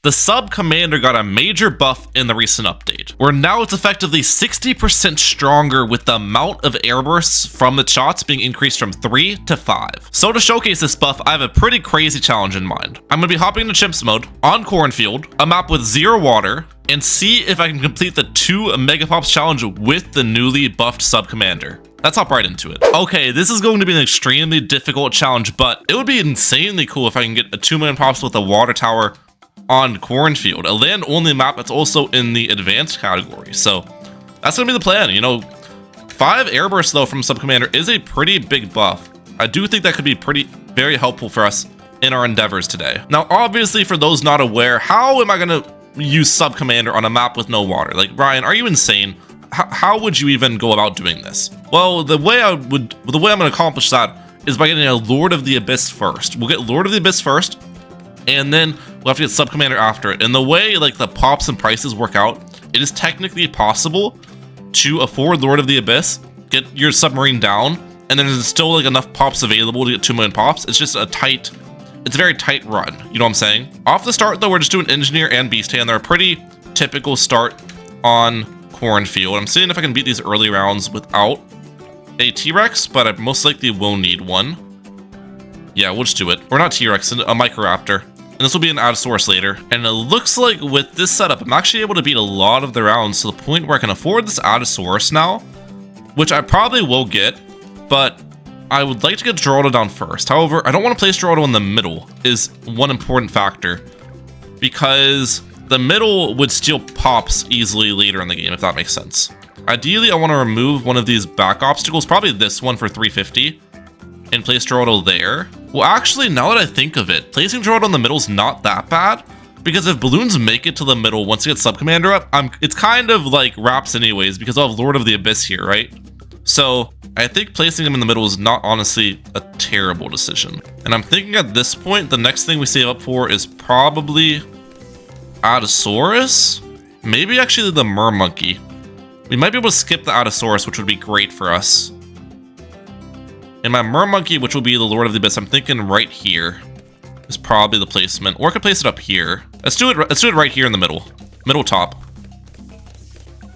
The sub commander got a major buff in the recent update, where now it's effectively 60% stronger with the amount of airbursts from the shots being increased from 3 to 5. So to showcase this buff, I have a pretty crazy challenge in mind. I'm going to be hopping into chimps mode on cornfield, a map with 0 water, and see if I can complete the 2 megapops challenge with the newly buffed sub commander. Let's hop right into it. Okay, this is going to be an extremely difficult challenge, but it would be insanely cool if I can get a 2 million pops with a water tower on cornfield, a land only map that's also in the advanced category. So that's gonna be the plan. You know, 5 airbursts though from sub commander is a pretty big buff. I do think that could be very helpful for us in our endeavors today. Now obviously, for those not aware, how am I gonna use sub commander on a map with no water? Like, Ryan, are you insane? How would you even go about doing this? Well, the way I'm gonna accomplish that is by getting a Lord of the Abyss first. We'll get Lord of the Abyss first, and then we'll have to get sub commander after it. And the way like the pops and prices work out, it is technically possible to afford Lord of the Abyss, get your submarine down, and then there's still like enough pops available to get 2 million pops. It's just it's a very tight run. You know what I'm saying? Off the start though, we're just doing engineer and beast hand. They're a pretty typical start on cornfield. I'm seeing if I can beat these early rounds without a T-Rex, but I most likely will need one. Yeah, we'll just do it. Or not T-Rex, a Microraptor. And this will be an Allosaurus later. And it looks like with this setup, I'm actually able to beat a lot of the rounds to the point where I can afford this Allosaurus now, which I probably will get, but I would like to get Geraldo down first. However, I don't want to place Geraldo in the middle is one important factor, because the middle would steal pops easily later in the game, if that makes sense. Ideally, I want to remove one of these back obstacles, probably this one for 350, and place Geraldo there. Well, actually, now that I think of it, placing Geraldo in the middle is not that bad, because if balloons make it to the middle once you get sub commander up, it's kind of like wraps anyways, because I'll have Lord of the Abyss here, right? So I think placing him in the middle is not honestly a terrible decision. And I'm thinking at this point, the next thing we save up for is probably Allosaurus? Maybe actually the Mermonkey. We might be able to skip the Allosaurus, which would be great for us. And my Mermonkey, which will be the Lord of the Abyss, I'm thinking right here is probably the placement. Or I could place it up here. Let's do it right here in the middle. Middle top.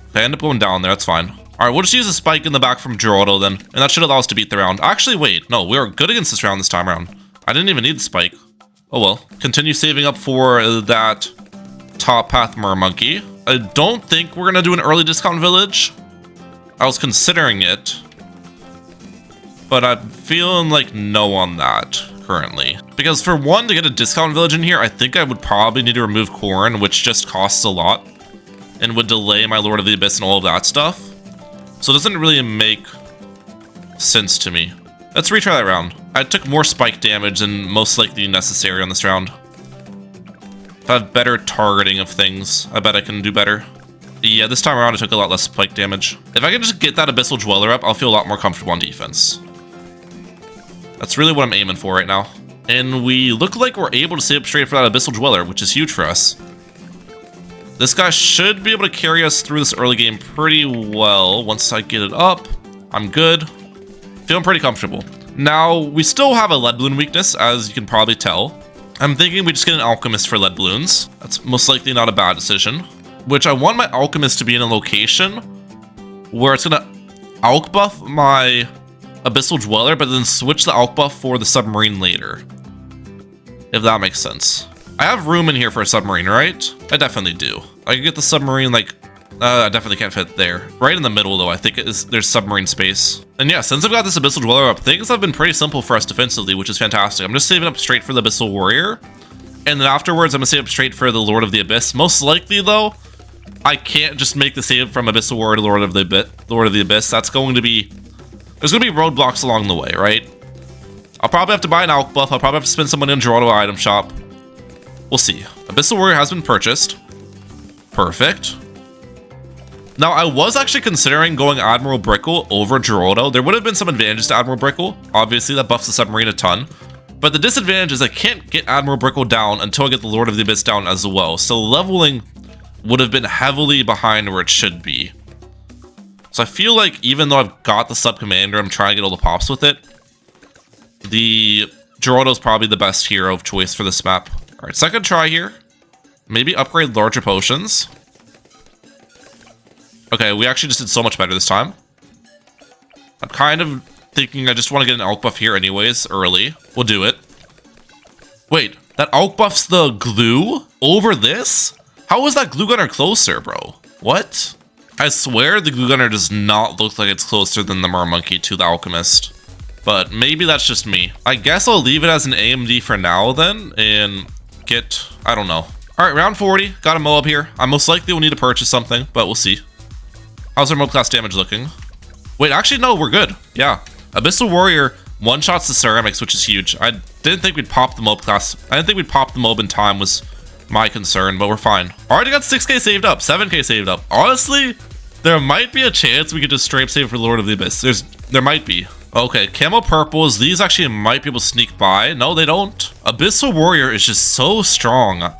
Okay, I end up going down there, that's fine. Alright, we'll just use a spike in the back from Geraldo then, and that should allow us to beat the round. Actually, wait, no, we are good against this round this time around. I didn't even need the spike. Oh well. Continue saving up for that top path Mermonkey. I don't think we're gonna do an early discount village. I was considering it, but I'm feeling like no on that currently. Because for one, to get a discount village in here, I think I would probably need to remove corn, which just costs a lot and would delay my Lord of the Abyss and all of that stuff. So it doesn't really make sense to me. Let's retry that round. I took more spike damage than most likely necessary on this round. If I have better targeting of things, I bet I can do better. Yeah, this time around I took a lot less spike damage. If I can just get that Abyssal Dweller up, I'll feel a lot more comfortable on defense. That's really what I'm aiming for right now. And we look like we're able to save up straight for that Abyssal Dweller, which is huge for us. This guy should be able to carry us through this early game pretty well. Once I get it up, I'm good. Feeling pretty comfortable. Now, we still have a lead balloon weakness, as you can probably tell. I'm thinking we just get an alchemist for lead balloons. That's most likely not a bad decision. Which I want my alchemist to be in a location where it's gonna alch buff my Abyssal Dweller, but then switch the alch buff for the submarine later. If that makes sense. I have room in here for a submarine, right? I definitely do. I can get the submarine, like, I definitely can't fit there. Right in the middle, though, I think there's submarine space. And yeah, since I've got this Abyssal Dweller up, things have been pretty simple for us defensively, which is fantastic. I'm just saving up straight for the Abyssal Warrior. And then afterwards, I'm gonna save up straight for the Lord of the Abyss. Most likely, though, I can't just make the save from Abyssal Warrior to Lord of the Abyss. That's going to be... There's gonna be roadblocks along the way, right? I'll probably have to buy an alch buff. I'll probably have to spend some money on Geraldo item shop. We'll see. Abyssal Warrior has been purchased. Perfect. Now, I was actually considering going Admiral Brickle over Geraldo. There would have been some advantages to Admiral Brickle. Obviously, that buffs the submarine a ton. But the disadvantage is I can't get Admiral Brickle down until I get the Lord of the Abyss down as well. So leveling would have been heavily behind where it should be. So I feel like even though I've got the sub commander, I'm trying to get all the pops with it. The Geraldo's probably the best hero of choice for this map. All right, second try here. Maybe upgrade larger potions. Okay, we actually just did so much better this time. I'm kind of thinking I just want to get an alk buff here anyways, early. We'll do it. Wait, that alk buff's the glue over this? How is that glue gunner closer, bro? What? I swear the glue gunner does not look like it's closer than the mermonkey to the alchemist. But maybe that's just me. I guess I'll leave it as an AMD for now then, and get, I don't know. All right, round 40, got a Moab here. I most likely will need to purchase something, but we'll see. How's our Moab class damage looking? Wait, actually, no, we're good. Yeah. Abyssal Warrior one-shots the ceramics, which is huge. I didn't think we'd pop the Moab class. I didn't think we'd pop the Moab in time was my concern, but we're fine. Already got 6k saved up, 7k saved up. Honestly, there might be a chance we could just straight up save for Lord of the Abyss. There might be. Okay, camo purples. These actually might be able to sneak by. No, they don't. Abyssal Warrior is just so strong.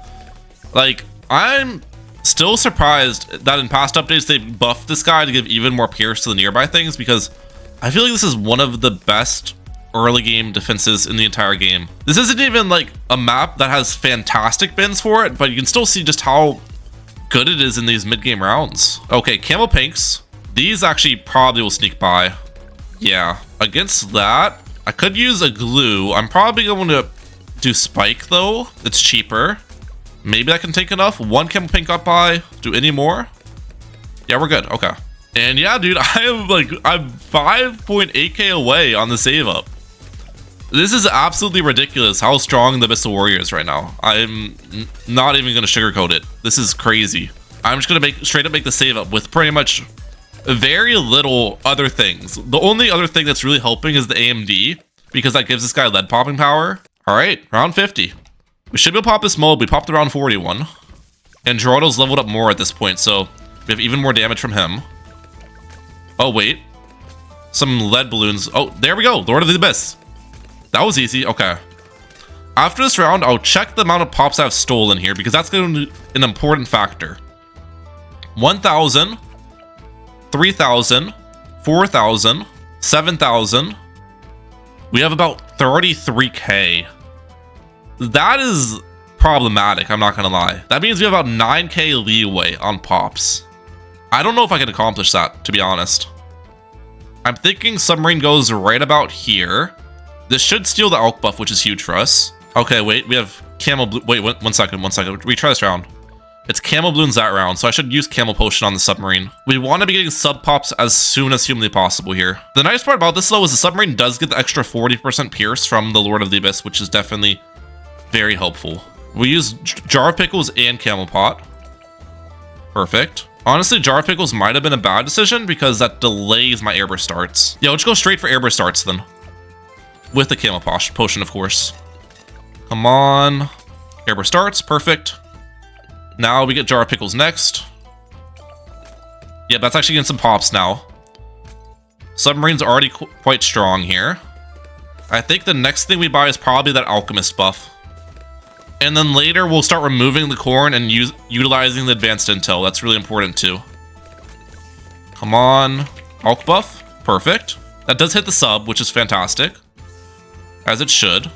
Like, I'm still surprised that in past updates they buffed this guy to give even more pierce to the nearby things, because I feel like this is one of the best early game defenses in the entire game. This isn't even like a map that has fantastic bins for it, but you can still see just how good it is in these mid-game rounds. Okay, camo pinks. These actually probably will sneak by. Yeah, against that, I could use a glue. I'm probably going to do spike though. It's cheaper. Maybe that can take enough. One camo pink got by. Do any more? Yeah, we're good. Okay. And yeah, dude, I'm 5.8k away on the save up. This is absolutely ridiculous how strong the Abyssal Warrior is right now. I'm not even going to sugarcoat it. This is crazy. I'm just going to straight up make the save up with pretty much very little other things. The only other thing that's really helping is the AMD, because that gives this guy lead popping power. All right, round 50. We should be able to pop this mold. We popped the round 41. And Gerardo's leveled up more at this point, so we have even more damage from him. Oh, wait. Some lead balloons. Oh, there we go. Lord of the Abyss. That was easy. Okay. After this round, I'll check the amount of pops I've stolen here, because that's going to be an important factor. 1,000, 3,000, 4,000, 7,000. We have about 33k. That is problematic, I'm not gonna lie. That means we have about 9k leeway on pops. I don't know if I can accomplish that, to be honest. I'm thinking submarine goes right about here. This should steal the alk buff, which is huge for us. Okay, wait, we have camo blue. Wait, one second. Retry this round. It's camo balloons that round, so I should use camo potion on the submarine. We want to be getting sub pops as soon as humanly possible here. The nice part about this though is the submarine does get the extra 40% pierce from the Lord of the Abyss, which is definitely very helpful. We use jar of pickles and camel pot. Perfect. Honestly, jar of pickles might have been a bad decision because that delays my airburst starts. Yeah, let's go straight for airburst starts then. With the camel potion, of course. Come on. Airburst starts, perfect. Now we get jar of pickles next. Yeah, that's actually getting some pops now. Submarine's already quite strong here. I think the next thing we buy is probably that alchemist buff. And then later we'll start removing the corn and utilizing the advanced intel. That's really important too. Come on. Alch buff. Perfect. That does hit the sub, which is fantastic. As it should.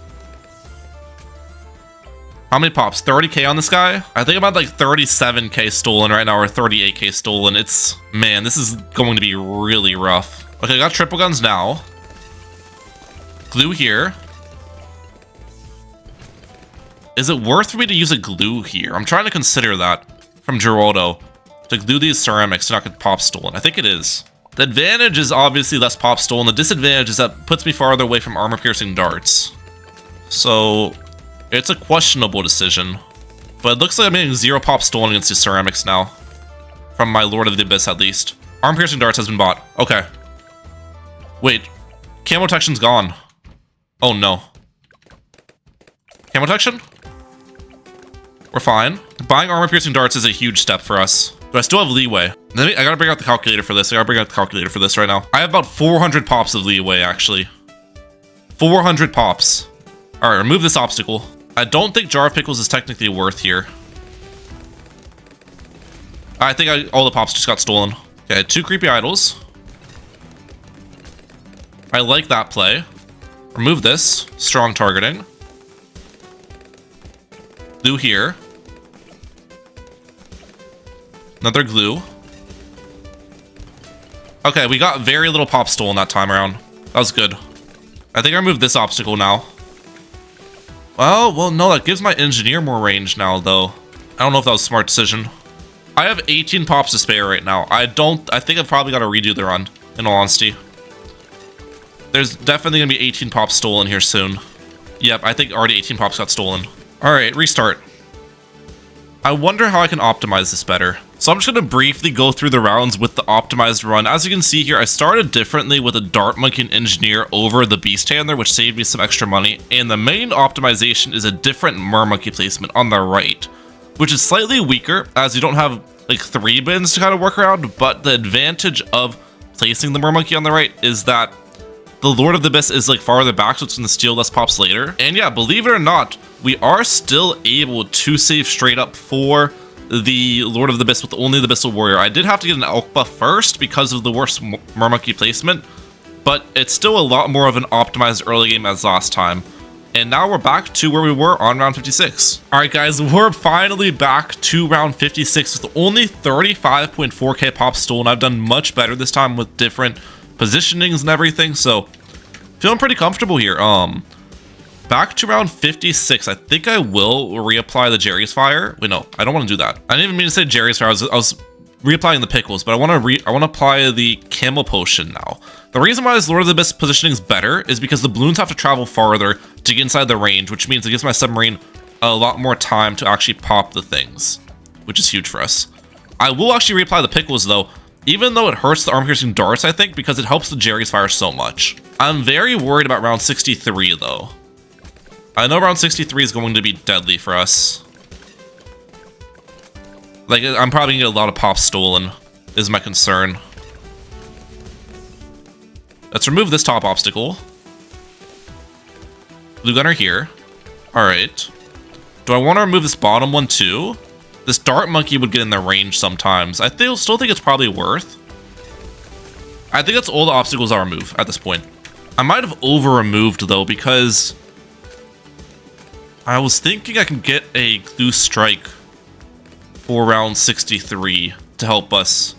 How many pops? 30k on this guy? I think I'm at like 37k stolen right now, or 38k stolen. It's, man, this is going to be really rough. Okay, I got triple guns now. Glue here. Is it worth for me to use a glue here? I'm trying to consider that from Geraldo to glue these ceramics to not get pop stolen. I think it is. The advantage is obviously less pop stolen. The disadvantage is that puts me farther away from armor-piercing darts. So it's a questionable decision. But it looks like I'm getting 0 pop stolen against these ceramics now. From my Lord of the Abyss, at least. Armor-piercing darts has been bought. Okay. Wait. Camo protection's gone. Oh, no. Camo protection? We're fine. Buying armor-piercing darts is a huge step for us. But I still have leeway. I gotta bring out the calculator for this. Right now. I have about 400 pops of leeway, actually. 400 pops. Alright, remove this obstacle. I don't think jar of pickles is technically worth here. I think all the pops just got stolen. Okay, 2 creepy idols. I like that play. Remove this. Strong targeting. Glue here. Another glue. Okay, we got very little pop stolen that time around. That was good. I think I removed this obstacle now. Well, no, that gives my engineer more range now, though. I don't know if that was a smart decision. I have 18 pops to spare right now. I think I've probably got to redo the run, in all honesty. There's definitely going to be 18 pops stolen here soon. Yep, I think already 18 pops got stolen. Alright, restart. I wonder how I can optimize this better. So I'm just going to briefly go through the rounds with the optimized run. As you can see here, I started differently with a Dart Monkey and Engineer over the Beast Handler, which saved me some extra money. And the main optimization is a different Mermonkey placement on the right, which is slightly weaker as you don't have like 3 bins to kind of work around. But the advantage of placing the Mermonkey on the right is that the Lord of the Abyss is like farther back, so it's going to steal less pops later. And yeah, believe it or not, we are still able to save straight up for the Lord of the Abyss with only the Abyssal Warrior. I did have to get an Elk buff first because of the worst Mermonkey placement, but it's still a lot more of an optimized early game as last time. And now we're back to where we were on round 56. Alright guys, we're finally back to round 56 with only 35.4k pops stolen. I've done much better this time with different positionings and everything, so feeling pretty comfortable here. Back to round 56. I think I will reapply the Jerry's Fire. Wait, no, I don't want to do that. I didn't even mean to say Jerry's Fire. I was reapplying the pickles, but I want to apply the Camel Potion now. The reason why this Lord of the Abyss positioning is better is because the balloons have to travel farther to get inside the range, which means it gives my submarine a lot more time to actually pop the things, which is huge for us. I will actually reapply the pickles though, even though it hurts the armor-piercing darts, I think, because it helps the Jerry's Fire so much. I'm very worried about round 63 though. I know round 63 is going to be deadly for us. Like, I'm probably gonna get a lot of pops stolen, is my concern. Let's remove this top obstacle. Blue gunner here. Alright. Do I want to remove this bottom one too? This Dart Monkey would get in the range sometimes. I still think it's probably worth. I think that's all the obstacles I'll remove at this point. I might have over-removed though, because I was thinking I can get a Glue Strike for round 63 to help us.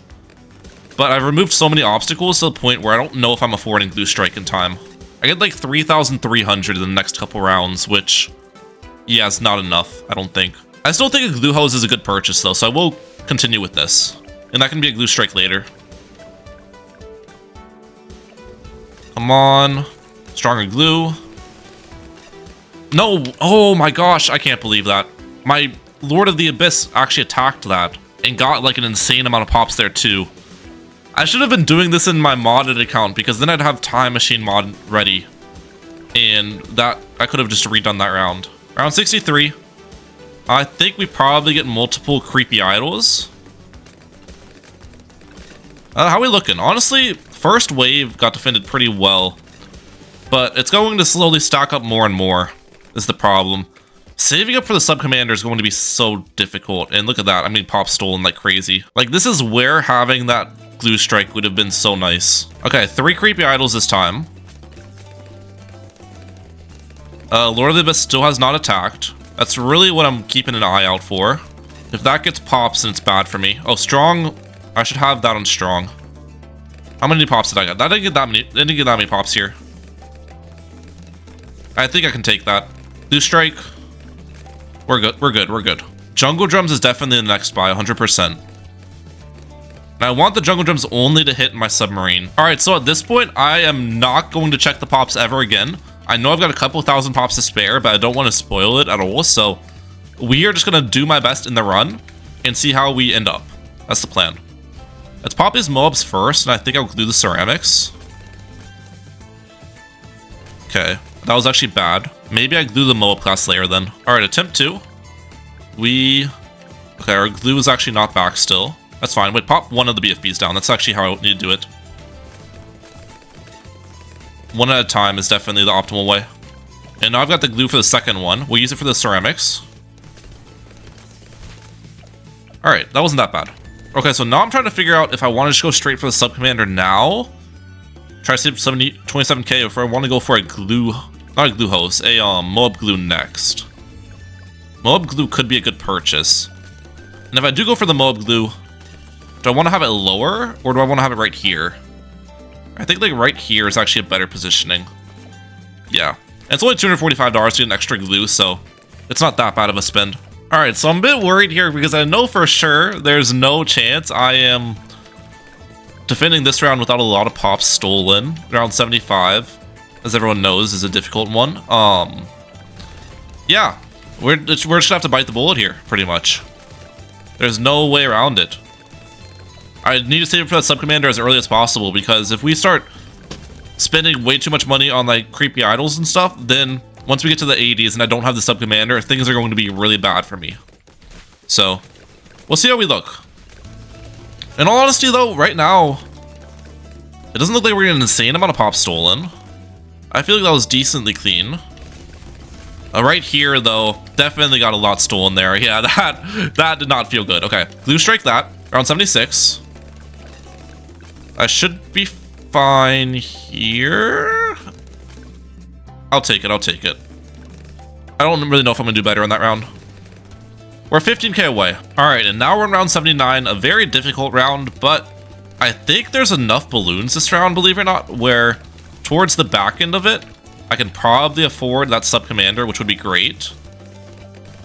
But I've removed so many obstacles to the point where I don't know if I'm affording Glue Strike in time. I get like 3,300 in the next couple rounds, which, yeah, is not enough, I don't think. I still think a Glue Hose is a good purchase though, so I will continue with this. And that can be a Glue Strike later. Come on. Stronger glue. No! Oh my gosh, I can't believe that. My Lord of the Abyss actually attacked that and got like an insane amount of pops there too. I should have been doing this in my modded account because then I'd have Time Machine mod ready. And that I could have just redone that round. Round 63. I think we probably get multiple creepy idols. How are we looking? Honestly, first wave got defended pretty well. But it's going to slowly stack up more and more, is the problem. Saving up for the sub-commander is going to be so difficult. And look at that, I'm getting pop stolen like crazy. Like, this is where having that Glue Strike would have been so nice. Okay, 3 creepy idols this time. Lord of the Abyss still has not attacked. That's really what I'm keeping an eye out for. If that gets pops, then it's bad for me. Oh, strong. I should have that on strong. How many pops did I get? That didn't get that many pops here. I think I can take that. Glue Strike. We're good, we're good, we're good. Jungle Drums is definitely the next buy, 100%. And I want the Jungle Drums only to hit my submarine. Alright, so at this point, I am not going to check the pops ever again. I know I've got a couple thousand pops to spare, but I don't want to spoil it at all, so we are just going to do my best in the run and see how we end up. That's the plan. Let's pop these Moabs first, and I think I'll glue the ceramics. Okay, that was actually bad. Maybe I glue the Moab class layer then. Alright, attempt 2. Okay, our glue is actually not back still. That's fine. Wait, pop one of the BFBs down. That's actually how I need to do it. One at a time is definitely the optimal way. And now I've got the glue for the second one. We'll use it for the ceramics. Alright, that wasn't that bad. Okay, so now I'm trying to figure out if I want to just go straight for the sub-commander now. Try to save 27k, or if I want to go for a glue... Not a glue hose, a Moab glue next. Moab glue could be a good purchase. And if I do go for the Moab glue, Do I want to have it lower, or do I want to have it right here? I think like right here is actually a better positioning. Yeah. And it's only $245 to get an extra glue, so it's not that bad of a spend. Alright, so I'm a bit worried here because I know for sure there's no chance I am defending this round without a lot of pops stolen. Round 75, as everyone knows, is a difficult one. Yeah, we're just gonna have to bite the bullet here, pretty much. There's no way around it. I need to save it for that sub-commander as early as possible, because if we start spending way too much money on like creepy idols and stuff, then once we get to the 80s and I don't have the sub-commander, things are going to be really bad for me. So, we'll see how we look. In all honesty though, right now, it doesn't look like we're getting an insane amount of pops stolen. I feel like that was decently clean. Right here though, definitely got a lot stolen there. Yeah, that did not feel good. Okay, glue strike that, around 76. I should be fine here. I'll take it, I'll take it. I don't really know if I'm gonna do better on that round. We're 15k away. Alright, and now we're in round 79, a very difficult round, but I think there's enough balloons this round, believe it or not, where towards the back end of it, I can probably afford that sub-commander, which would be great.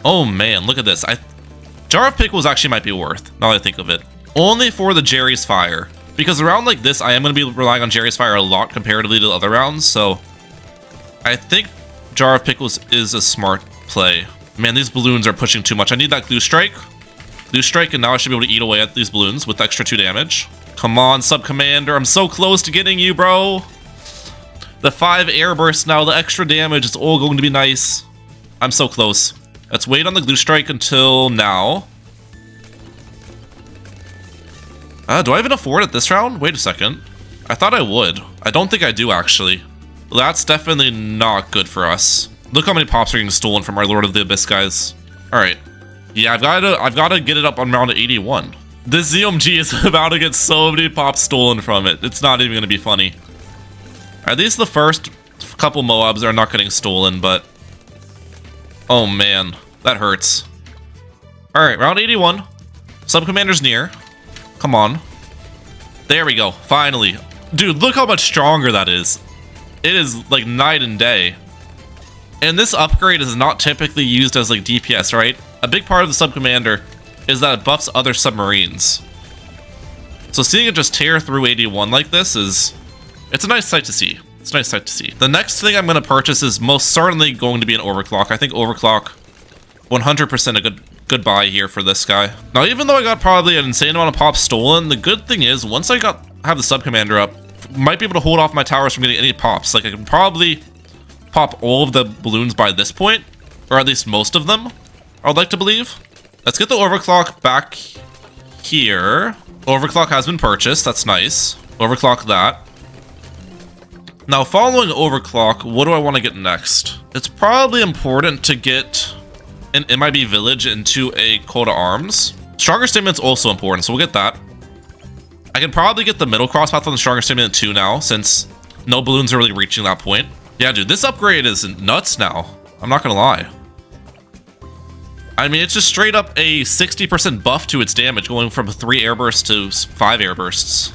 Oh man, look at this. Jar of Pickles actually might be worth, now that I think of it. Only for the Jerry's Fire. Because a round like this, I am going to be relying on Jerry's Fire a lot comparatively to the other rounds, so I think Jar of Pickles is a smart play. Man, these balloons are pushing too much. I need that glue strike. Glue strike, and now I should be able to eat away at these balloons with extra 2 damage. Come on, sub-commander. I'm so close to getting you, bro. The 5 airbursts now, the extra damage, it's all going to be nice. I'm so close. Let's wait on the glue strike until now. Do I even afford it this round? Wait a second. I thought I would. I don't think I do, actually. That's definitely not good for us. Look how many pops are getting stolen from our Lord of the Abyss guys. Alright. Yeah, I've gotta get it up on round 81. This ZMG is about to get so many pops stolen from it. It's not even gonna be funny. At least the first couple Moabs are not getting stolen, but oh man, that hurts. Alright, round 81. Sub-commander's near. Come on. There we go, finally. Dude, look how much stronger that is. It is like night and day. And this upgrade is not typically used as like DPS, right? A big part of the sub-commander is that it buffs other submarines. So seeing it just tear through 81 like this it's a nice sight to see. It's a nice sight to see. The next thing I'm going to purchase is most certainly going to be an overclock. I think overclock 100% a good buy here for this guy. Now, even though I got probably an insane amount of pops stolen, the good thing is once I have the sub-commander up, might be able to hold off my towers from getting any pops. Like I can probably pop all of the balloons by this point, or at least most of them, I would like to believe. Let's get the overclock back here. Overclock has been purchased, that's nice. Overclock that. Now, following overclock, what do I want to get next? It's probably important to get an MIB village into a coat of arms. Stronger Statement's also important, so we'll get that. I can probably get the middle crosspath on the Stronger Statement too now, since no balloons are really reaching that point. Yeah, dude, this upgrade is nuts now. I'm not gonna lie. I mean, it's just straight up a 60% buff to its damage, going from 3 airbursts to 5 airbursts.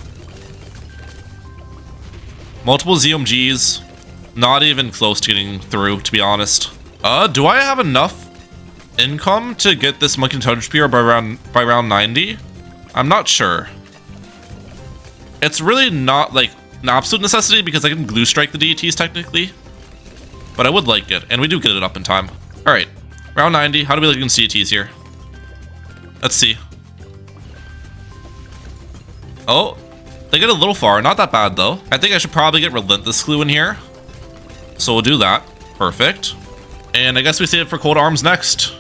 Multiple ZMGs, not even close to getting through, to be honest. Do I have enough income to get this Monkey Toad Spear by round 90? I'm not sure. It's really not like an absolute necessity because I can glue strike the deities technically, but I would like it, and we do get it up in time. All right, round 90. How do we look in CTs here? Let's see. Oh, they get a little far. Not that bad though. I think I should probably get Relentless Glue in here, so we'll do that. Perfect. And I guess we save it for Cold Arms next.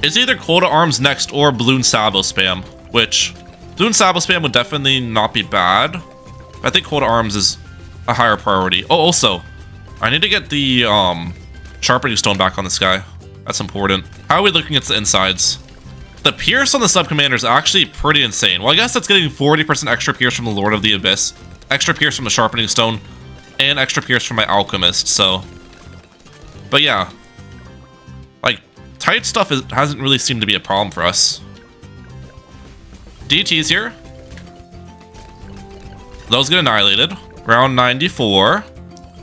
It's either Cold Arms next or Bloon Sabo spam, which Bloon Sabo spam would definitely not be bad. I think Cold Arms is a higher priority. Oh, also, I need to get the Sharpening Stone back on this guy. That's important. How are we looking at the insides? The Pierce on the Sub-Commander is actually pretty insane. Well, I guess that's getting 40% extra Pierce from the Lord of the Abyss, extra Pierce from the Sharpening Stone, and extra Pierce from my Alchemist, so. But yeah. Like, tight stuff hasn't really seemed to be a problem for us. DT's here. Those get annihilated. Round 94.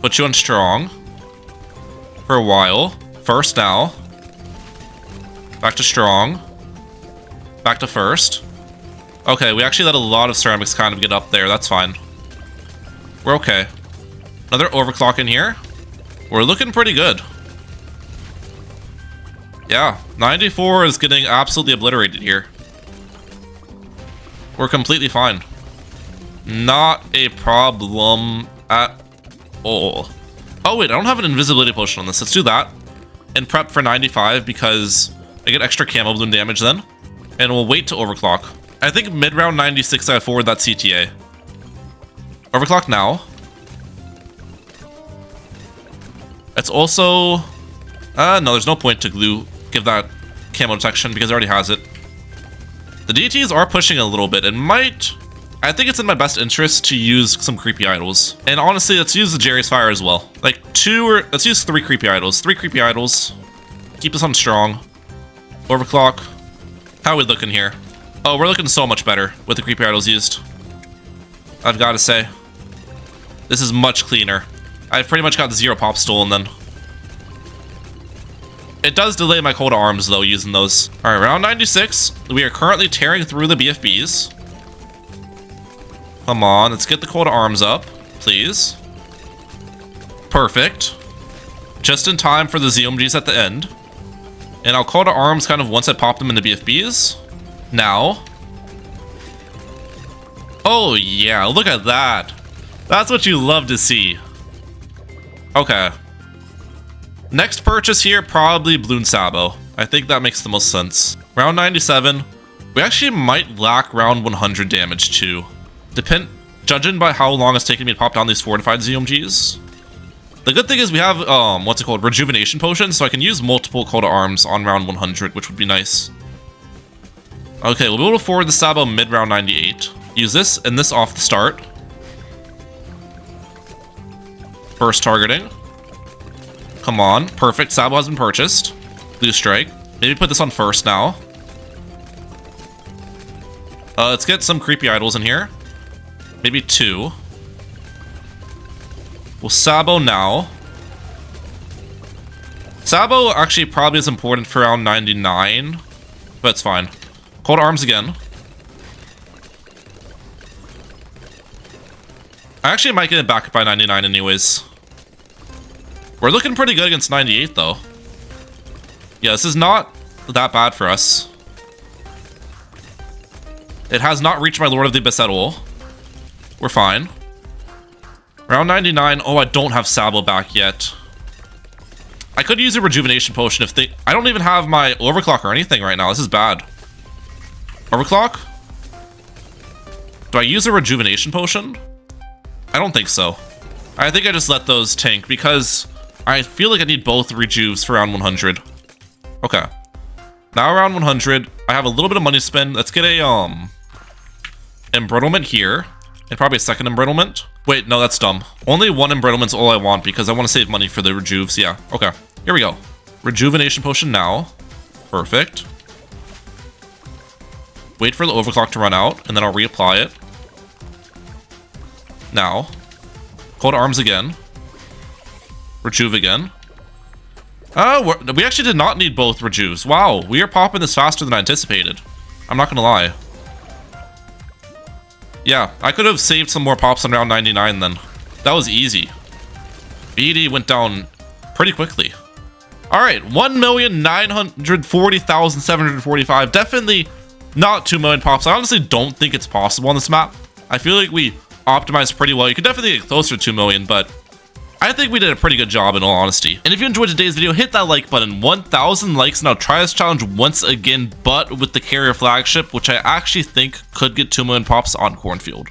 Put you on strong. For a while. First now. Back to strong. Back to first. Okay, we actually let a lot of ceramics kind of get up there. That's fine. We're okay. Another overclock in here. We're looking pretty good. Yeah, 94 is getting absolutely obliterated here. We're completely fine. Not a problem at all. Oh wait, I don't have an invisibility potion on this. Let's do that. And prep for 95 because I get extra camo balloon damage then. And we'll wait to overclock. I think mid-round 96 I forward that CTA. Overclock now. It's also... no, there's no point to give that camo detection because it already has it. The DTs are pushing a little bit. It might... I think it's in my best interest to use some creepy idols. And honestly, let's use the Jerry's Fire as well. Like let's use 3 creepy idols. 3 creepy idols. Keep us on strong. Overclock. How are we looking here? Oh, we're looking so much better with the creepy idols used. I've got to say. This is much cleaner. I've pretty much got 0 pops stolen then. It does delay my cold arms though, using those. Alright, round 96. We are currently tearing through the BFBs. Come on, let's get the cold arms up, please. Perfect. Just in time for the ZOMGs at the end. And I'll call to arms kind of once I pop them in the BFBs. Now. Oh yeah, look at that. That's what you love to see. Okay. Next purchase here, probably Bloons Sabo. I think that makes the most sense. Round 97. We actually might lack round 100 damage too. Judging by how long it's taken me to pop down these fortified ZOMGs. The good thing is we have, what's it called? Rejuvenation potions, so I can use multiple call to arms on round 100, which would be nice. Okay, we'll be able to forward the Sabo mid-round 98. Use this and this off the start. Burst targeting. Come on. Perfect. Sabo has been purchased. Blue strike. Maybe put this on first now. Let's get some creepy idols in here. Maybe 2. We'll Sabo now. Sabo actually probably is important for round 99. But it's fine. Cold arms again. I actually might get it back by 99 anyways. We're looking pretty good against 98 though. Yeah, this is not that bad for us. It has not reached my Lord of the Abyss at all. We're fine. Round 99. Oh, I don't have Sabo back yet. I could use a rejuvenation potion if they... I don't even have my overclock or anything right now. This is bad. Overclock? Do I use a rejuvenation potion? I don't think so. I think I just let those tank because I feel like I need both rejuves for round 100. Okay. Now around 100, I have a little bit of money to spend. Let's get a embrittlement here. And probably a second embrittlement. Wait, no, that's dumb. Only 1 embrittlement's all I want because I want to save money for the rejuves. Yeah, okay. Here we go. Rejuvenation potion now. Perfect. Wait for the overclock to run out, and then I'll reapply it. Now. Cold arms again. Rejuve again. We actually did not need both rejuves. Wow, we are popping this faster than I anticipated. I'm not gonna lie. Yeah, I could have saved some more pops on round 99 then. That was easy. BD went down pretty quickly. Alright, 1,940,745. Definitely not 2 million pops. I honestly don't think it's possible on this map. I feel like we optimized pretty well. You could definitely get closer to 2 million, but I think we did a pretty good job in all honesty. And if you enjoyed today's video, hit that like button. 1,000 likes. Now try this challenge once again, but with the carrier flagship, which I actually think could get 2 million pops on Cornfield.